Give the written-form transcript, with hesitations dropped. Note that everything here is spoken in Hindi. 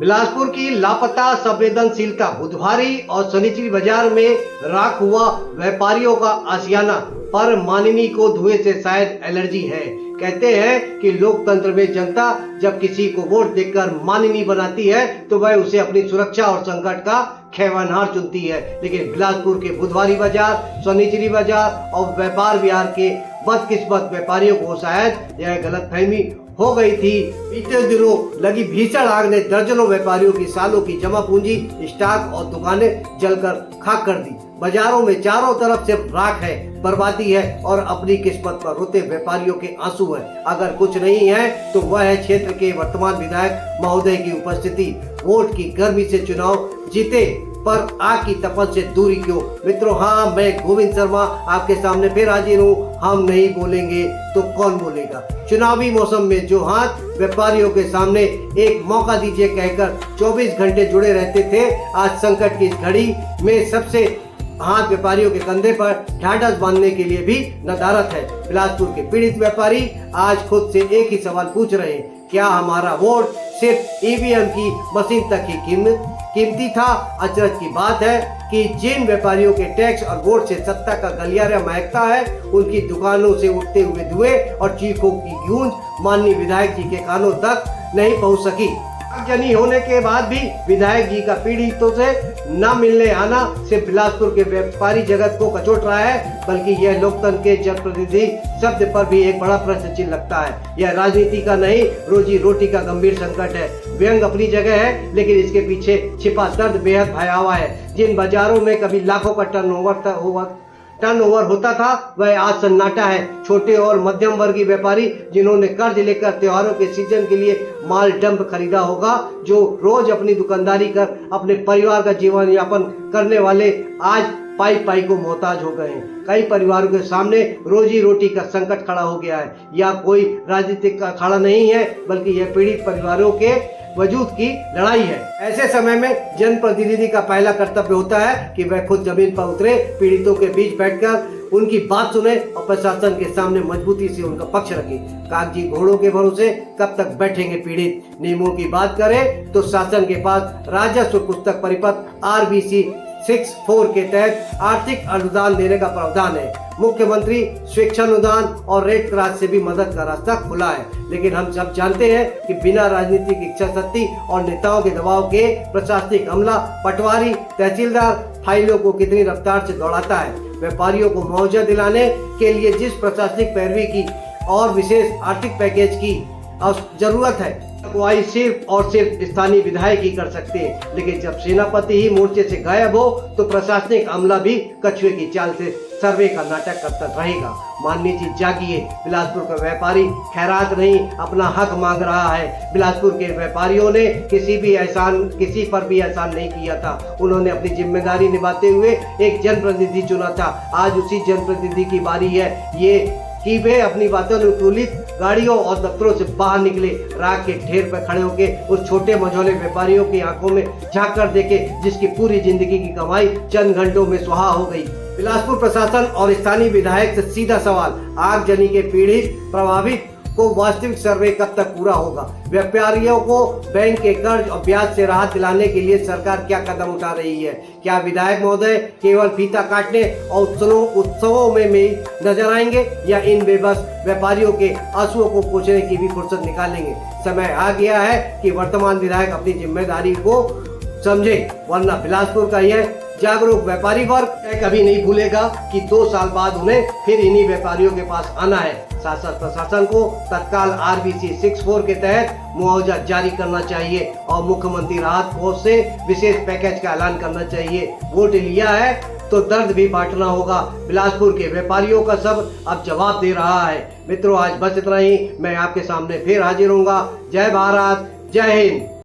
बिलासपुर की लापता संवेदनशीलता। बुधवारी और शनिचरी बाजार में राख हुआ व्यापारियों का आशियाना। पर माननी को धुएं से शायद एलर्जी है। कहते हैं कि लोकतंत्र में जनता जब किसी को वोट देकर माननीय बनाती है तो वह उसे अपनी सुरक्षा और संकट का खेवनहार चुनती है। लेकिन बिलासपुर के बुधवारी बाजार, शनिचरी बाजार और व्यापार विहार के बदकिस्मत व्यापारियों को शायद यह गलतफहमी हो गई थी। बीते दिनों लगी भीषण आग ने दर्जनों व्यापारियों की सालों की जमा पूंजी, स्टॉक और दुकानें जलकर खाक कर दी। बाजारों में चारों तरफ सिर्फ राख है, बर्बादी है और अपनी किस्मत पर रोते व्यापारियों के आंसू है। अगर कुछ नहीं है तो वह है क्षेत्र के वर्तमान विधायक महोदय की उपस्थिति। वोट की गर्मी से चुनाव जीते पर आग की तपन से दूरी क्यों? मित्रों, हाँ, मैं गोविंद शर्मा आपके सामने फिर हाजिर हूँ। हम नहीं बोलेंगे तो कौन बोलेगा। चुनावी मौसम में जो हाथ व्यापारियों के सामने एक मौका दीजिए कहकर 24 घंटे जुड़े रहते थे, आज संकट की इस घड़ी में सबसे हाथ व्यापारियों के कंधे पर ढाढ़स बांधने के लिए भी नदारत है। बिलासपुर के पीड़ित व्यापारी आज खुद से एक ही सवाल पूछ रहे हैं, क्या हमारा वोट सिर्फ ईवीएम की मशीन तक ही कीमती था? अचरज की बात है कि जिन व्यापारियों के टैक्स और वोट से सत्ता का गलियारा महकता है, उनकी दुकानों से उठते हुए धुएं और चीखों की गूंज माननीय विधायक जी के कानों तक नहीं पहुंच सकी। आगजनी होने के बाद भी विधायक जी का पीड़ितों से न मिलने आना सिर्फ बिलासपुर के व्यापारी जगत को कचोट रहा है, बल्कि यह लोकतंत्र के जनप्रतिनिधि शब्द पर भी एक बड़ा प्रश्न चिन्ह लगता है। यह राजनीति का नहीं, रोजी रोटी का गंभीर संकट है। व्यंग अपनी जगह है, लेकिन इसके पीछे छिपा दर्द बेहद भयावह है। जिन बाजारों में कभी लाखों का टर्नओवर होता था, वह आज सन्नाटा है। छोटे और मध्यम वर्गीय व्यापारी जिन्होंने कर्ज लेकर त्योहारों के सीजन के लिए माल डंप खरीदा होगा, जो रोज अपनी दुकानदारी कर अपने परिवार का जीवन यापन करने वाले आज पाई पाई को मोहताज हो गए हैं। कई परिवारों के सामने रोजी रोटी का संकट खड़ा हो गया है। यह कोई राजनीतिक अखाड़ा नहीं है, बल्कि यह पीड़ित परिवारों के वजूद की लड़ाई है। ऐसे समय में जनप्रतिनिधि का पहला कर्तव्य होता है कि वह खुद जमीन पर उतरे, पीड़ितों के बीच बैठकर उनकी बात सुने और प्रशासन के सामने मजबूती से उनका पक्ष रखे। कागजी घोड़ों के भरोसे कब तक बैठेंगे पीड़ित? नियमों की बात करें तो शासन के पास राजस्व पुस्तक परिपत्र RBC 64 के तहत आर्थिक अनुदान देने का प्रावधान है। मुख्यमंत्री स्वेच्छानुदान और रेड क्रॉस से भी मदद का रास्ता खुला है। लेकिन हम सब जानते हैं कि बिना राजनीतिक इच्छा शक्ति और नेताओं के दबाव के प्रशासनिक अमला, पटवारी, तहसीलदार फाइलों को कितनी रफ्तार से दौड़ाता है। व्यापारियों को मुआवजा दिलाने के लिए जिस प्रशासनिक पैरवी की और विशेष आर्थिक पैकेज की जरूरत है, अगुवाई सिर्फ और सिर्फ स्थानीय विधायक ही कर सकते हैं। लेकिन जब सेनापति ही मोर्चे से गायब हो तो प्रशासनिक अमला भी कछुए की चाल से सर्वे का नाटक करता रहेगा। माननीय जी जागिए, बिलासपुर का व्यापारी खैरात नहीं, अपना हक मांग रहा है। बिलासपुर के व्यापारियों ने किसी पर भी एहसान नहीं किया था। उन्होंने अपनी जिम्मेदारी निभाते हुए एक जनप्रतिनिधि चुना था। आज उसी जनप्रतिनिधि की बारी है ये कि वे अपनी वातानुकूलित गाड़ियों और दफ्तरों से बाहर निकले, राख के ढेर पर खड़े होकर उस छोटे मझोले व्यापारियों की आंखों में झांक कर देखे, जिसकी पूरी जिंदगी की कमाई चंद घंटों में सुहा हो गई। बिलासपुर प्रशासन और स्थानीय विधायक से सीधा सवाल, आगजनी के पीड़ित प्रभावित को वास्तविक सर्वे कब तक पूरा होगा? व्यापारियों को बैंक के कर्ज और ब्याज से राहत दिलाने के लिए सरकार क्या कदम उठा रही है? क्या विधायक महोदय केवल फीता काटने और उत्सवों में नजर आएंगे, या इन बेबस व्यापारियों के आंसुओं को पोंछने की भी फुर्सत निकालेंगे? समय आ गया है कि वर्तमान विधायक अपनी जिम्मेदारी को समझे, वरना बिलासपुर का यह जागरूक व्यापारी वर्ग कभी नहीं भूलेगा कि 2 साल बाद उन्हें फिर इन्हीं व्यापारियों के पास आना है। शासन प्रशासन को तत्काल RBC 64 के तहत मुआवजा जारी करना चाहिए और मुख्यमंत्री राहत कोष से विशेष पैकेज का ऐलान करना चाहिए। वोट लिया है तो दर्द भी बांटना होगा। बिलासपुर के व्यापारियों का सब अब जवाब दे रहा है। मित्रों, आज बस इतना ही। मैं आपके सामने फिर हाजिर होऊंगा। जय भारत, जय हिंद।